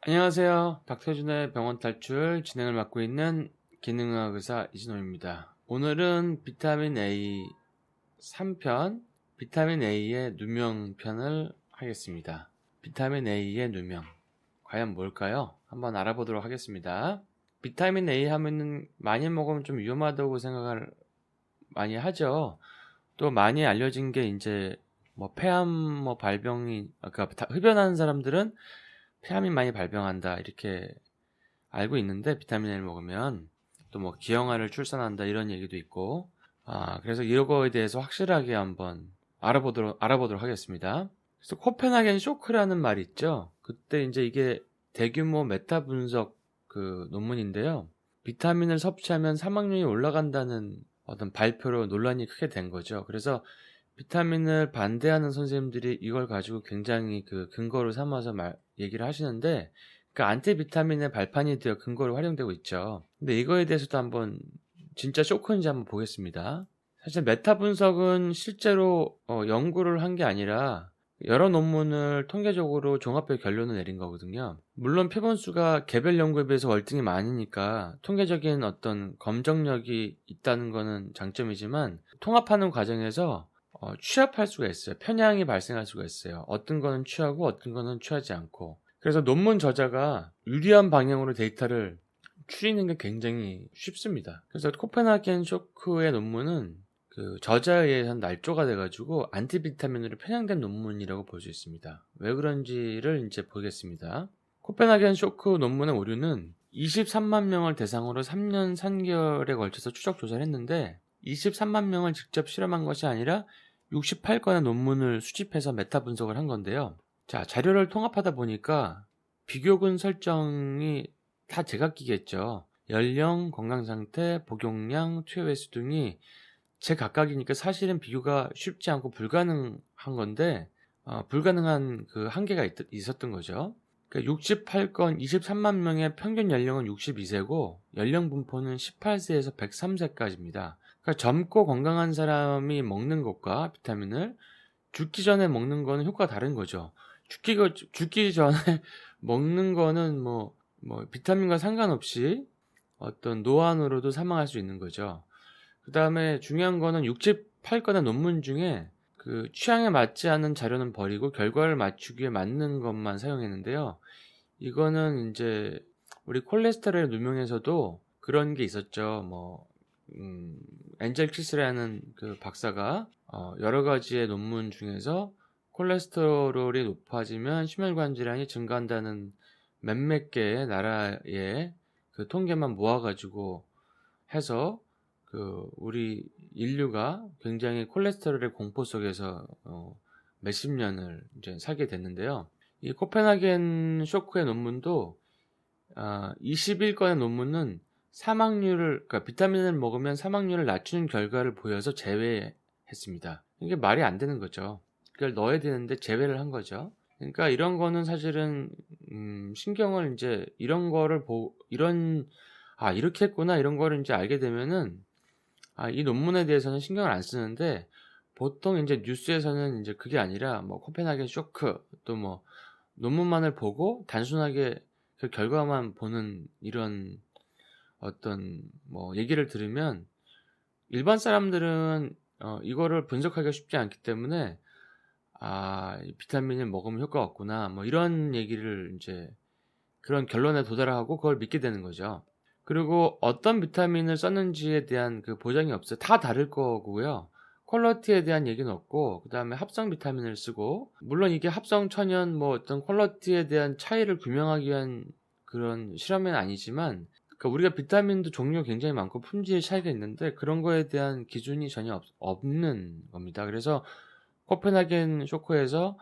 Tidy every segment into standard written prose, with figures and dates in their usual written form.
안녕하세요. 닥터준의 병원 탈출 진행을 맡고 있는 기능의학 의사 이진호입니다. 오늘은 비타민 A 3편, 비타민 A의 누명 편을 하겠습니다. 비타민 A의 누명, 과연 뭘까요? 한번 알아보도록 하겠습니다. 비타민 A 하면은 많이 먹으면 좀 위험하다고 생각을 많이 하죠. 또 많이 알려진 게 이제 뭐 폐암 발병이 그러니까 흡연하는 사람들은 폐암이 많이 발병한다 이렇게 알고 있는데, 비타민 A를 먹으면 또 뭐 기형아를 출산한다 이런 얘기도 있고, 그래서 이거에 대해서 확실하게 한번 알아보도록 하겠습니다. 그래서 코펜하겐 쇼크라는 말이 있죠. 그때 이제 이게 대규모 메타 분석 그 논문인데요. 비타민을 섭취하면 사망률이 올라간다는 어떤 발표로 논란이 크게 된 거죠. 그래서 비타민을 반대하는 선생님들이 이걸 가지고 굉장히 그 근거로 삼아서 얘기를 하시는데, 그 안티비타민의 발판이 되어 근거로 활용되고 있죠. 근데 이거에 대해서도 한번 진짜 쇼크인지 한번 보겠습니다. 사실 메타 분석은 실제로 연구를 한 게 아니라 여러 논문을 통계적으로 종합해 결론을 내린 거거든요. 물론 표본수가 개별 연구에 비해서 월등히 많으니까 통계적인 어떤 검정력이 있다는 거는 장점이지만, 통합하는 과정에서 취합할 수가 있어요. 편향이 발생할 수가 있어요. 어떤 거는 취하고 어떤 거는 취하지 않고. 그래서 논문 저자가 유리한 방향으로 데이터를 추리는 게 굉장히 쉽습니다. 그래서 코펜하겐 쇼크의 논문은 그 저자에 의해서 날조가 돼가지고 안티비타민으로 편향된 논문이라고 볼 수 있습니다. 왜 그런지를 이제 보겠습니다. 코펜하겐 쇼크 논문의 오류는 23만 명을 대상으로 3년 3개월에 걸쳐서 추적 조사를 했는데, 23만 명을 직접 실험한 것이 아니라 68건의 논문을 수집해서 메타 분석을 한 건데요. 자, 자료를 통합하다 보니까 비교군 설정이 다 제각기겠죠. 연령, 건강상태, 복용량, 투여 횟수 등이 제각각이니까 사실은 비교가 쉽지 않고 불가능한 건데, 불가능한 그 한계가 있었던 거죠. 그러니까 68건 23만 명의 평균 연령은 62세고 연령 분포는 18세에서 103세까지입니다. 그러니까 젊고 건강한 사람이 먹는 것과 비타민을 죽기 전에 먹는 거는 효과가 다른 거죠. 죽기 전에 먹는 거는 비타민과 상관없이 어떤 노안으로도 사망할 수 있는 거죠. 그 다음에 중요한 거는 68건의 논문 중에 그 취향에 맞지 않는 자료는 버리고 결과를 맞추기에 맞는 것만 사용했는데요. 이거는 이제 우리 콜레스테롤 누명에서도 그런 게 있었죠. 엔젤 키스라는 그 박사가 여러 가지의 논문 중에서 콜레스테롤이 높아지면 심혈관 질환이 증가한다는 몇몇 개의 나라의 그 통계만 모아가지고 해서 그 우리 인류가 굉장히 콜레스테롤의 공포 속에서 몇십 년을 이제 살게 됐는데요. 이 코펜하겐 쇼크의 논문도 21건의 논문은 그러니까 비타민을 먹으면 사망률을 낮추는 결과를 보여서 제외했습니다. 이게 말이 안 되는 거죠. 그걸 넣어야 되는데 제외를 한 거죠. 그러니까 이런 거는 사실은 신경을 이제 이런 거를 이렇게 했구나 이런 거를 이제 알게 되면은 이 논문에 대해서는 신경을 안 쓰는데, 보통 이제 뉴스에서는 이제 그게 아니라 코펜하겐 쇼크 또 논문만을 보고 단순하게 그 결과만 보는 이런 어떤 얘기를 들으면, 일반 사람들은 이거를 분석하기가 쉽지 않기 때문에 비타민을 먹으면 효과가 없구나 이런 얘기를 이제 그런 결론에 도달하고 그걸 믿게 되는 거죠. 그리고 어떤 비타민을 썼는지에 대한 그 보장이 없어요. 다 다를 거고요. 퀄러티에 대한 얘기는 없고, 그 다음에 합성 비타민을 쓰고, 물론 이게 합성 천연 어떤 퀄러티에 대한 차이를 규명하기 위한 그런 실험은 아니지만, 그러니까 우리가 비타민도 종류가 굉장히 많고 품질의 차이가 있는데 그런 거에 대한 기준이 전혀 없는 겁니다. 그래서 코펜하겐 쇼크에서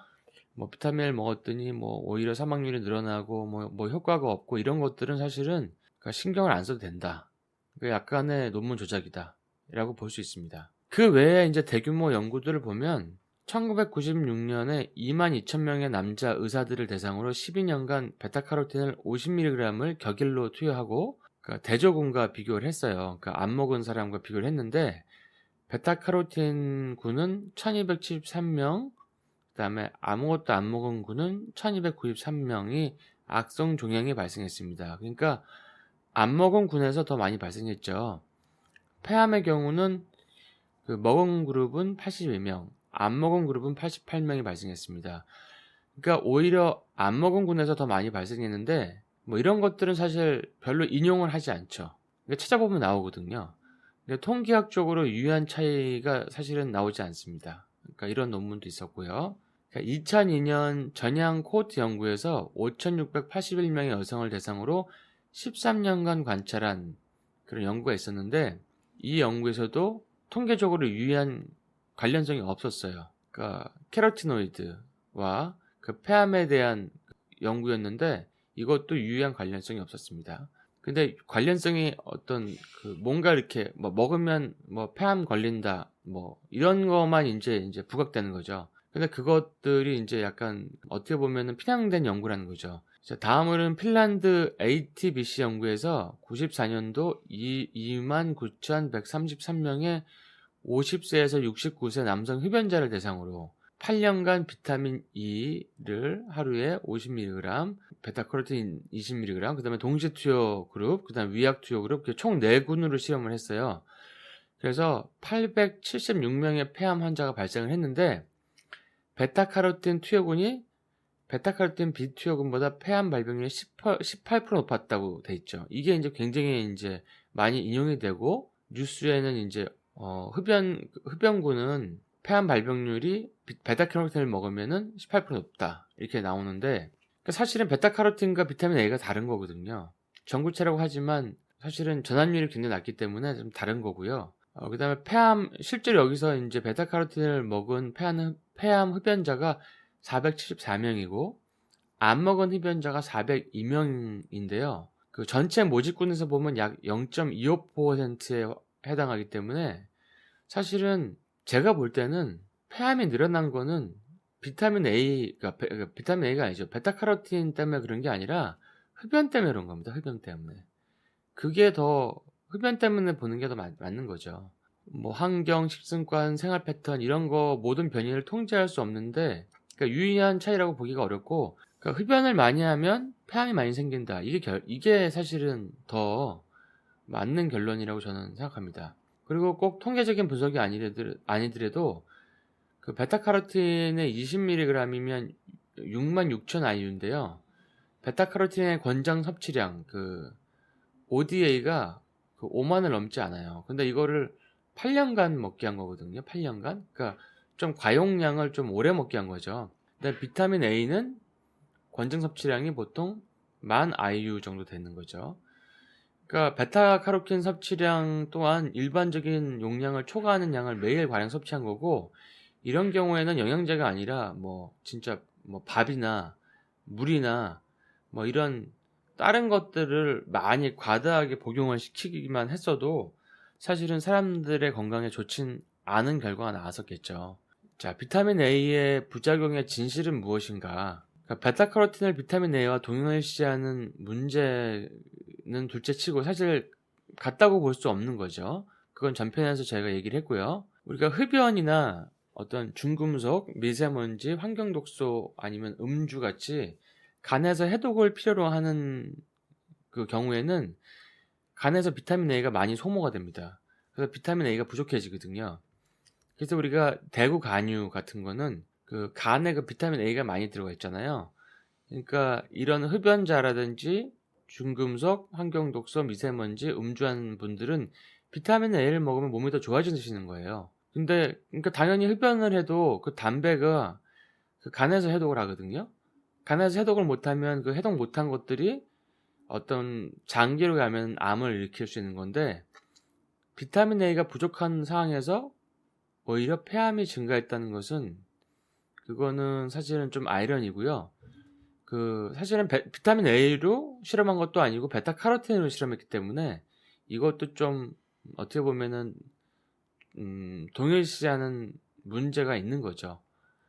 비타민을 먹었더니 오히려 사망률이 늘어나고 효과가 없고 이런 것들은 사실은 그러니까 신경을 안 써도 된다. 그 약간의 논문 조작이다 라고 볼 수 있습니다. 그 외에 이제 대규모 연구들을 보면 1996년에 22,000명의 남자 의사들을 대상으로 12년간 베타카로틴을 50mg을 격일로 투여하고 그러니까 대조군과 비교를 했어요. 그러니까 안 먹은 사람과 비교를 했는데, 베타카로틴 군은 1273명, 그 다음에 아무것도 안 먹은 군은 1293명이 악성 종양이 발생했습니다. 그러니까 안 먹은 군에서 더 많이 발생했죠. 폐암의 경우는 그 먹은 그룹은 82명, 안 먹은 그룹은 88명이 발생했습니다. 그러니까 오히려 안 먹은 군에서 더 많이 발생했는데 뭐 이런 것들은 사실 별로 인용을 하지 않죠. 그러니까 찾아보면 나오거든요. 근데 통계학적으로 유의한 차이가 사실은 나오지 않습니다. 그러니까 이런 논문도 있었고요. 그러니까 2002년 전양 코호트 연구에서 5,681명의 여성을 대상으로 13년간 관찰한 그런 연구가 있었는데 이 연구에서도 통계적으로 유의한 관련성이 없었어요. 그러니까 캐로티노이드와 그 폐암에 대한 연구였는데 이것도 유의한 관련성이 없었습니다. 근데 관련성이 어떤 그 뭔가 이렇게 뭐 먹으면 뭐 폐암 걸린다 뭐 이런 것만 이제 부각되는 거죠. 근데 그것들이 이제 약간 어떻게 보면은 편향된 연구라는 거죠. 자, 다음으로는 핀란드 ATBC 연구에서 94년도 29,133명의 50세에서 69세 남성 흡연자를 대상으로 8년간 비타민 E를 하루에 50mg, 베타카로틴 20mg, 그 다음에 동시 투여 그룹, 그 다음에 위약 투여 그룹, 총 4군으로 실험을 했어요. 그래서 876명의 폐암 환자가 발생을 했는데, 베타카로틴 투여군이 베타카로틴 비투여군보다 폐암 발병률이 18% 높았다고 돼 있죠. 이게 이제 굉장히 이제 많이 인용이 되고, 뉴스에는 이제, 흡연군은 폐암 발병률이 베타카로틴을 먹으면은 18% 높다. 이렇게 나오는데, 사실은 베타카로틴과 비타민 A가 다른 거거든요. 전구체라고 하지만 사실은 전환율이 굉장히 낮기 때문에 좀 다른 거고요. 그 다음에 폐암, 실제로 여기서 이제 베타카로틴을 먹은 폐암 흡연자가 474명이고, 안 먹은 흡연자가 402명인데요. 그 전체 모집군에서 보면 약 0.25%에 해당하기 때문에 사실은 제가 볼 때는 폐암이 늘어난 거는 비타민 A가 비타민 A가 아니죠. 베타카로틴 때문에 그런 게 아니라 흡연 때문에 그런 겁니다. 흡연 때문에. 그게 더 흡연 때문에 보는 게 더 맞는 거죠. 뭐 환경, 식습관, 생활 패턴 이런 거 모든 변이를 통제할 수 없는데 그러니까 유의한 차이라고 보기가 어렵고 그러니까 흡연을 많이 하면 폐암이 많이 생긴다. 이게 사실은 더 맞는 결론이라고 저는 생각합니다. 그리고 꼭 통계적인 분석이 아니더라도 그 베타카로틴의 20mg이면 66,000 IU인데요. 베타카로틴의 권장 섭취량 그 ODA가 그 5만을 넘지 않아요. 근데 이거를 8년간 먹게 한 거거든요. 8년간. 그러니까 좀 과용량을 좀 오래 먹게 한 거죠. 근데 비타민 A는 권장 섭취량이 보통 10,000 IU 정도 되는 거죠. 그러니까 베타카로틴 섭취량 또한 일반적인 용량을 초과하는 양을 매일 과량 섭취한 거고 이런 경우에는 영양제가 아니라 뭐 진짜 뭐 밥이나 물이나 뭐 이런 다른 것들을 많이 과다하게 복용을 시키기만 했어도 사실은 사람들의 건강에 좋진 않은 결과가 나왔었겠죠. 자, 비타민 A의 부작용의 진실은 무엇인가? 그러니까 베타카로틴을 비타민 A와 동일시하는 문제는 둘째치고 사실 같다고 볼 수 없는 거죠. 그건 전편에서 제가 얘기를 했고요. 우리가 흡연이나 어떤 중금속, 미세먼지, 환경독소 아니면 음주 같이 간에서 해독을 필요로 하는 그 경우에는 간에서 비타민 A가 많이 소모가 됩니다. 그래서 비타민 A가 부족해지거든요. 그래서 우리가 대구 간유 같은 거는 그 간에 그 비타민 A가 많이 들어가 있잖아요. 그러니까 이런 흡연자라든지 중금속, 환경독소, 미세먼지, 음주한 분들은 비타민 A를 먹으면 몸이 더 좋아지시는 거예요. 근데 그러니까 당연히 흡연을 해도 그 담배가 그 간에서 해독을 하거든요. 간에서 해독을 못하면 그 해독 못한 것들이 어떤 장기로 가면 암을 일으킬 수 있는 건데 비타민 A가 부족한 상황에서 오히려 폐암이 증가했다는 것은 그거는 사실은 좀 아이러니고요. 그 사실은 비타민 A로 실험한 것도 아니고 베타카로틴으로 실험했기 때문에 이것도 좀 어떻게 보면은 동일시하는 문제가 있는 거죠.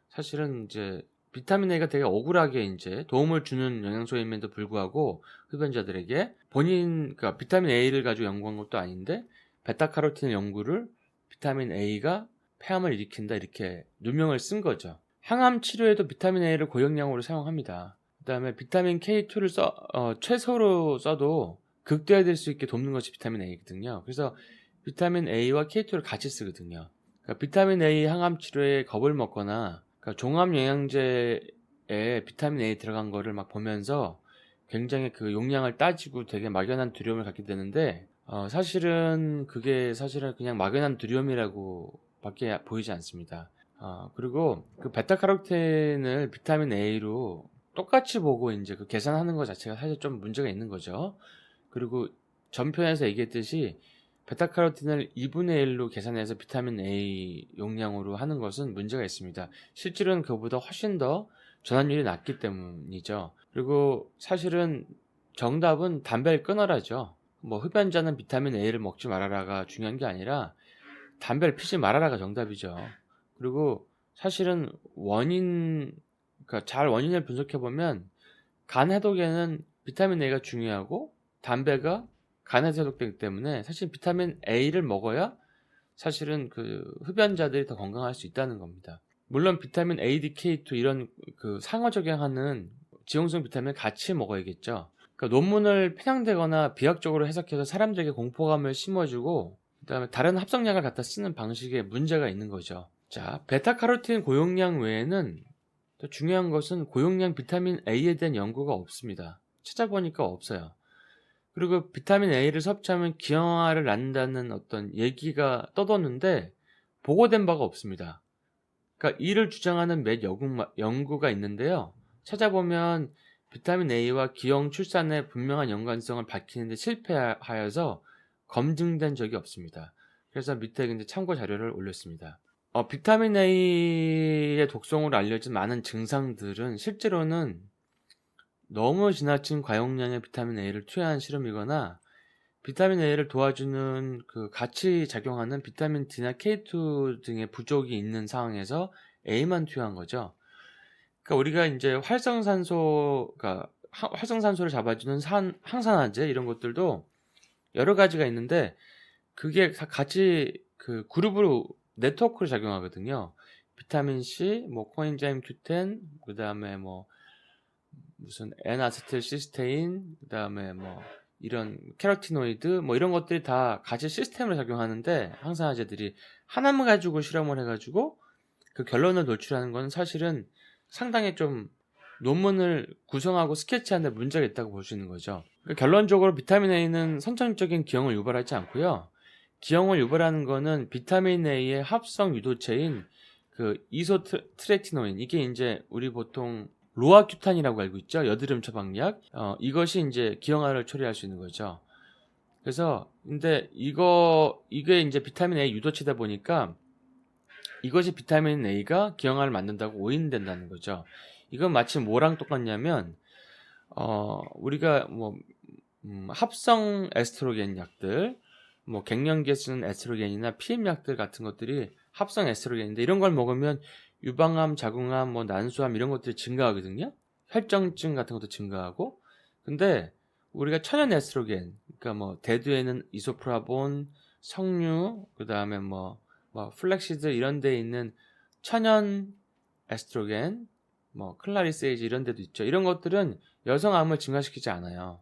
사실은 이제 비타민 A가 되게 억울하게 이제 도움을 주는 영양소임에도 불구하고 흡연자들에게 그러니까 비타민 A를 가지고 연구한 것도 아닌데 베타카로틴 연구를 비타민 A가 폐암을 일으킨다 이렇게 누명을 쓴 거죠. 항암 치료에도 비타민 A를 고용량으로 사용합니다. 그다음에 비타민 K2를 최소로 써도 극대화될 수 있게 돕는 것이 비타민 A거든요. 그래서 비타민 A와 K2를 같이 쓰거든요. 그러니까 비타민 A 항암 치료에 겁을 먹거나 그러니까 종합 영양제에 비타민 A 들어간 거를 막 보면서 굉장히 그 용량을 따지고 되게 막연한 두려움을 갖게 되는데 사실은 그게 사실은 그냥 막연한 두려움이라고 밖에 보이지 않습니다. 그리고 그 베타카로틴을 비타민 A로 똑같이 보고 이제 그 계산하는 것 자체가 사실 좀 문제가 있는 거죠. 그리고 전편에서 얘기했듯이 베타카로틴을 2분의 1로 계산해서 비타민 A 용량으로 하는 것은 문제가 있습니다. 실제로는 그보다 훨씬 더 전환율이 낮기 때문이죠. 그리고 사실은 정답은 담배를 끊어라죠. 뭐 흡연자는 비타민 A를 먹지 말아라가 중요한 게 아니라 담배를 피지 말아라가 정답이죠. 그리고 사실은 그러니까 원인을 분석해 보면 간 해독에는 비타민 A가 중요하고 담배가 간에서 해독되기 때문에 사실 비타민 A를 먹어야 사실은 그 흡연자들이 더 건강할 수 있다는 겁니다. 물론 비타민 A, D, K2 이런 그 상호작용하는 지용성 비타민을 같이 먹어야겠죠. 그러니까 논문을 편향되거나 비약적으로 해석해서 사람들에게 공포감을 심어주고 그다음에 다른 합성약을 갖다 쓰는 방식에 문제가 있는 거죠. 자, 베타카로틴 고용량 외에는 더 중요한 것은 고용량 비타민 A에 대한 연구가 없습니다. 찾아보니까 없어요. 그리고 비타민 A를 섭취하면 기형아를 낳는다는 어떤 얘기가 떠도는데 보고된 바가 없습니다. 그러니까 이를 주장하는 몇 연구가 있는데요. 찾아보면 비타민 A와 기형 출산의 분명한 연관성을 밝히는데 실패하여서 검증된 적이 없습니다. 그래서 밑에 이제 참고 자료를 올렸습니다. 비타민 A의 독성으로 알려진 많은 증상들은 실제로는 너무 지나친 과용량의 비타민 A를 투여한 실험이거나 비타민 A를 도와주는 그 같이 작용하는 비타민 D나 K2 등의 부족이 있는 상황에서 A만 투여한 거죠. 그러니까 우리가 이제 활성산소를 잡아주는 항산화제 이런 것들도 여러 가지가 있는데 그게 같이 그 그룹으로 네트워크로 작용하거든요. 비타민 C, 뭐 코엔자임 Q10, 그다음에 뭐 무슨 N아세틸시스테인, 그다음에 뭐 이런 캐로티노이드 뭐 이런 것들이 다 같이 시스템으로 작용하는데 항산화제들이 하나만 가지고 실험을 해가지고 그 결론을 노출하는 건 사실은 상당히 좀 논문을 구성하고 스케치하는 데 문제가 있다고 볼 수 있는 거죠. 그러니까 결론적으로 비타민 A는 선천적인 기형을 유발하지 않고요. 기형을 유발하는 거는 비타민 A의 합성 유도체인 그 이소트레티노인, 이게 이제 우리 보통 로아큐탄이라고 알고 있죠. 여드름 처방약. 이것이 이제 기형아를 초래할 수 있는 거죠. 그래서 근데 이게 이제 비타민 A 유도체다 보니까 이것이 비타민 A가 기형아를 만든다고 오인된다는 거죠. 이건 마치 뭐랑 똑같냐면 우리가 뭐 합성 에스트로겐 약들, 뭐 갱년기에 쓰는 에스트로겐이나 피임 약들 같은 것들이 합성 에스트로겐인데 이런 걸 먹으면 유방암, 자궁암, 뭐 난소암 이런 것들이 증가하거든요. 혈전증 같은 것도 증가하고. 근데 우리가 천연 에스트로겐, 그러니까 뭐 대두에는 이소프라본, 석류, 그다음에 뭐 플렉시드 이런 데 있는 천연 에스트로겐, 뭐 클라리세이지 이런 데도 있죠. 이런 것들은 여성암을 증가시키지 않아요.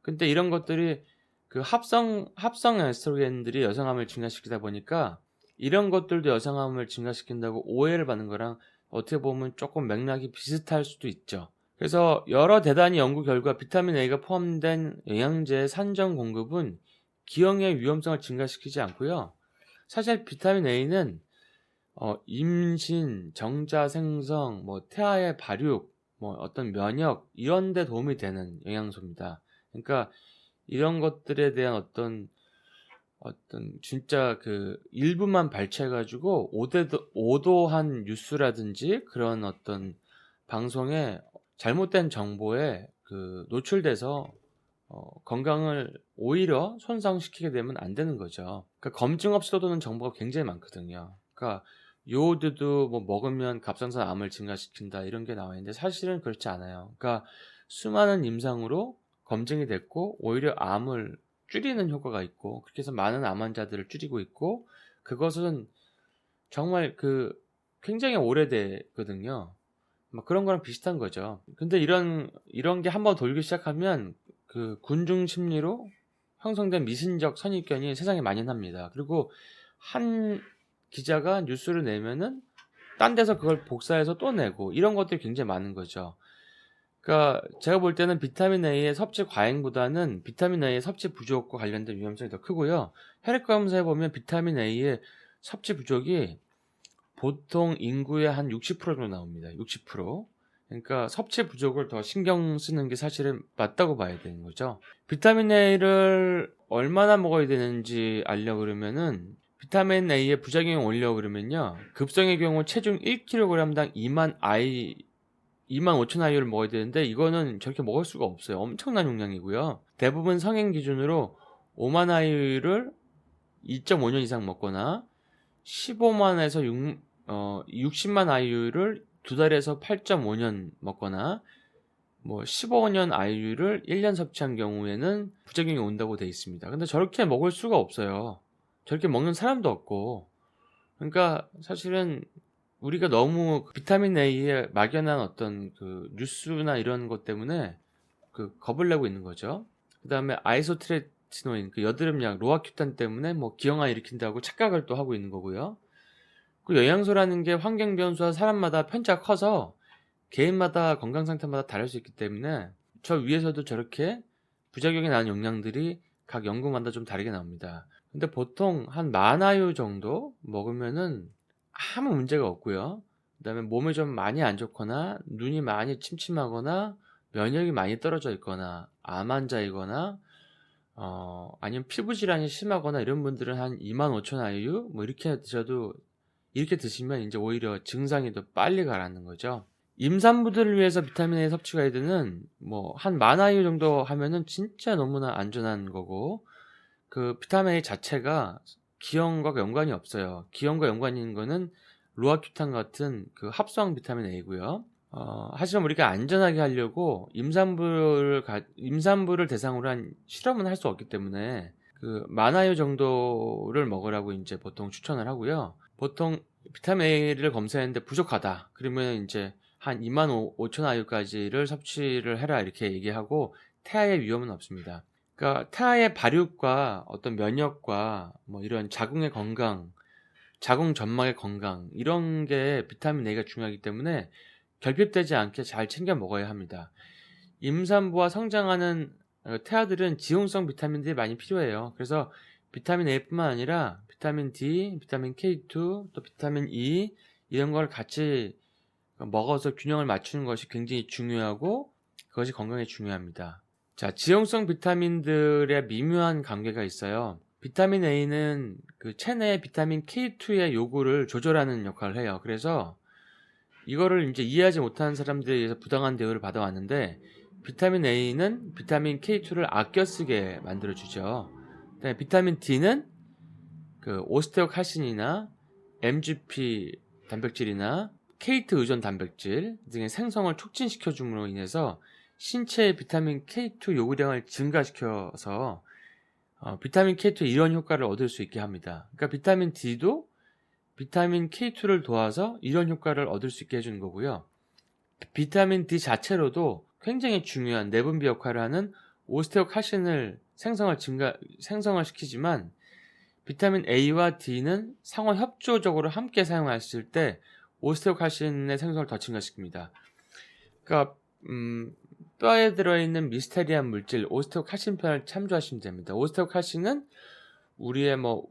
근데 이런 것들이 그 합성 에스트로겐들이 여성암을 증가시키다 보니까 이런 것들도 여성암을 증가시킨다고 오해를 받는 거랑 어떻게 보면 조금 맥락이 비슷할 수도 있죠. 그래서 여러 대단히 연구 결과 비타민 A가 포함된 영양제의 산정 공급은 기형의 위험성을 증가시키지 않고요. 사실 비타민 A는 임신, 정자 생성, 뭐 태아의 발육, 뭐 어떤 면역 이런 데 도움이 되는 영양소입니다. 그러니까 이런 것들에 대한 어떤 진짜 그 일부만 발췌해가지고 오도한 뉴스라든지 그런 어떤 방송에 잘못된 정보에 그 노출돼서 건강을 오히려 손상시키게 되면 안 되는 거죠. 그러니까 검증 없이 떠도는 정보가 굉장히 많거든요. 그러니까 요오드도 뭐 먹으면 갑상선 암을 증가시킨다 이런 게 나와 있는데 사실은 그렇지 않아요. 그러니까 수많은 임상으로 검증이 됐고 오히려 암을 줄이는 효과가 있고 그렇게 해서 많은 암 환자들을 줄이고 있고 그것은 정말 그 굉장히 오래되거든요. 막 그런 거랑 비슷한 거죠. 근데 이런 게 한번 돌기 시작하면 그 군중 심리로 형성된 미신적 선입견이 세상에 만연합니다. 그리고 한 기자가 뉴스를 내면은 딴 데서 그걸 복사해서 또 내고 이런 것들이 굉장히 많은 거죠. 그러니까 제가 볼 때는 비타민 A의 섭취 과잉보다는 비타민 A의 섭취 부족과 관련된 위험성이 더 크고요. 혈액 검사해 보면 비타민 A의 섭취 부족이 보통 인구의 한 60% 정도 나옵니다. 60%. 그러니까 섭취 부족을 더 신경 쓰는 게 사실은 맞다고 봐야 되는 거죠. 비타민 A를 얼마나 먹어야 되는지 알려 그러면은 비타민 A의 부작용이 올려 그러면요. 급성의 경우 체중 1kg당 25,000 IU를 먹어야 되는데 이거는 저렇게 먹을 수가 없어요. 엄청난 용량이고요. 대부분 성인 기준으로 5만 IU를 2.5년 이상 먹거나 15만에서 60만 IU를 2달에서 8.5년 먹거나 뭐 15년 IU를 1년 섭취한 경우에는 부작용이 온다고 돼 있습니다. 근데 저렇게 먹을 수가 없어요. 저렇게 먹는 사람도 없고. 그러니까 사실은 우리가 너무 비타민 A에 막연한 어떤 그 뉴스나 이런 것 때문에 그 겁을 내고 있는 거죠. 그 다음에 아이소트레티노인, 그 여드름약 로아큐탄 때문에 뭐 기형아 일으킨다고 착각을 또 하고 있는 거고요. 그 영양소라는 게 환경 변수와 사람마다 편차가 커서 개인마다 건강 상태마다 다를 수 있기 때문에 저 위에서도 저렇게 부작용이 나는 영양들이 각 연구마다 좀 다르게 나옵니다. 근데 보통 한 만아유 정도 먹으면은 아무 문제가 없고요. 그 다음에 몸이 좀 많이 안 좋거나 눈이 많이 침침하거나 면역이 많이 떨어져 있거나 암 환자이거나 아니면 피부 질환이 심하거나 이런 분들은 한 25,000 IU 뭐 이렇게 드셔도 이렇게 드시면 이제 오히려 증상이 더 빨리 가라앉는 거죠. 임산부들을 위해서 비타민 A 섭취 가이드는 뭐 한 만 IU 정도 하면은 진짜 너무나 안전한 거고 그 비타민 A 자체가 기형과 연관이 없어요. 기형과 연관이 있는 거는 로아큐탄 같은 그 합성 비타민 A고요. 하지만 우리가 안전하게 하려고 임산부를 대상으로 한 실험은 할 수 없기 때문에 그 만아유 정도를 먹으라고 이제 보통 추천을 하고요. 보통 비타민 A를 검사했는데 부족하다. 그러면 이제 한 25,000 IU까지를 섭취를 해라 이렇게 얘기하고 태아의 위험은 없습니다. 그러니까 태아의 발육과 어떤 면역과 뭐 이런 자궁의 건강, 자궁 점막의 건강 이런 게 비타민 A가 중요하기 때문에 결핍되지 않게 잘 챙겨 먹어야 합니다. 임산부와 성장하는 태아들은 지용성 비타민들이 많이 필요해요. 그래서 비타민 A뿐만 아니라 비타민 D, 비타민 K2, 또 비타민 E 이런 걸 같이 먹어서 균형을 맞추는 것이 굉장히 중요하고 그것이 건강에 중요합니다. 자, 지용성 비타민들의 미묘한 관계가 있어요. 비타민 A는 그 체내의 비타민 K2의 요구를 조절하는 역할을 해요. 그래서 이거를 이제 이해하지 못하는 사람들에 의해서 부당한 대우를 받아왔는데 비타민 A는 비타민 K2를 아껴 쓰게 만들어주죠. 그다음에 비타민 D는 그 오스테오칼신이나 MGP 단백질이나 K2 의존 단백질 등의 생성을 촉진시켜 줌으로 인해서 신체의 비타민 K2 요구량을 증가시켜서 비타민 K2의 이런 효과를 얻을 수 있게 합니다. 그러니까 비타민 D도 비타민 K2를 도와서 이런 효과를 얻을 수 있게 해주는 거고요. 비타민 D 자체로도 굉장히 중요한 내분비 역할을 하는 오스테오칼신을 생성을 시키지만 비타민 A와 D는 상호 협조적으로 함께 사용했을 때 오스테오칼신의 생성을 더 증가시킵니다. 그러니까 뼈에 들어있는 미스테리한 물질 오스테오칼신편을 참조하시면 됩니다. 오스테오칼신은 우리의 뭐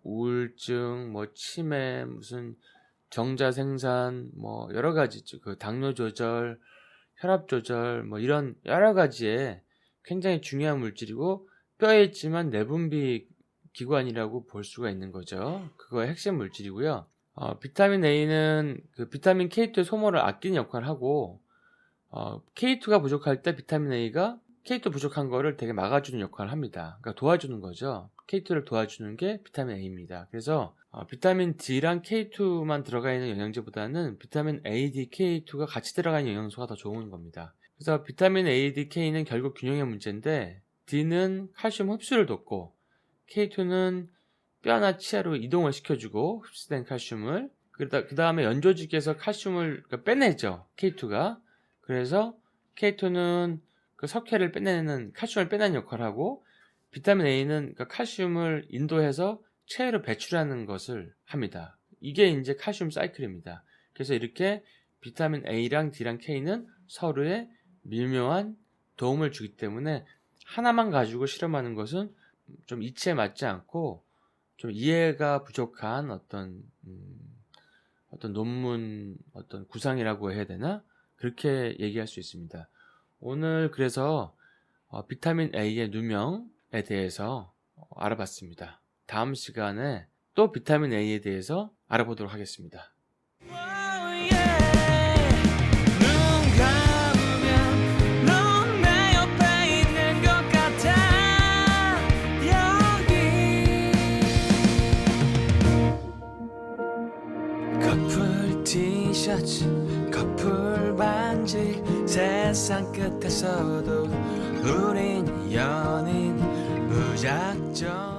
우울증, 뭐 치매, 무슨 정자 생산, 뭐 여러 가지 그 당뇨 조절, 혈압 조절, 뭐 이런 여러 가지에 굉장히 중요한 물질이고 뼈에 있지만 내분비 기관이라고 볼 수가 있는 거죠. 그거의 핵심 물질이고요. 비타민 A는 그 비타민 K2의 소모를 아끼는 역할을 하고 K2가 부족할 때 비타민 A가 K2 부족한 거를 되게 막아주는 역할을 합니다. 그러니까 도와주는 거죠. K2를 도와주는 게 비타민 A입니다. 그래서 비타민 D랑 K2만 들어가 있는 영양제보다는 비타민 A, D, K2가 같이 들어가 있는 영양소가 더 좋은 겁니다. 그래서 비타민 A, D, K는 결국 균형의 문제인데 D는 칼슘 흡수를 돕고 K2는 뼈나 치아로 이동을 시켜주고 흡수된 칼슘을 그 다음에 연조직에서 칼슘을 빼내죠. K2가. 그래서 K2는 그 석회를 빼내는, 칼슘을 빼내는 역할을 하고, 비타민 A는 그 칼슘을 인도해서 체외로 배출하는 것을 합니다. 이게 이제 칼슘 사이클입니다. 그래서 이렇게 비타민 A랑 D랑 K는 서로의 미묘한 도움을 주기 때문에 하나만 가지고 실험하는 것은 좀 이치에 맞지 않고 좀 이해가 부족한 어떤 논문 어떤 구상이라고 해야 되나? 그렇게 얘기할 수 있습니다. 오늘 그래서 비타민 A의 누명에 대해서 알아봤습니다. 다음 시간에 또 비타민 A에 대해서 알아보도록 하겠습니다. 커플 티셔츠 커플 반지 세상 끝에서도 우린 연인 무작정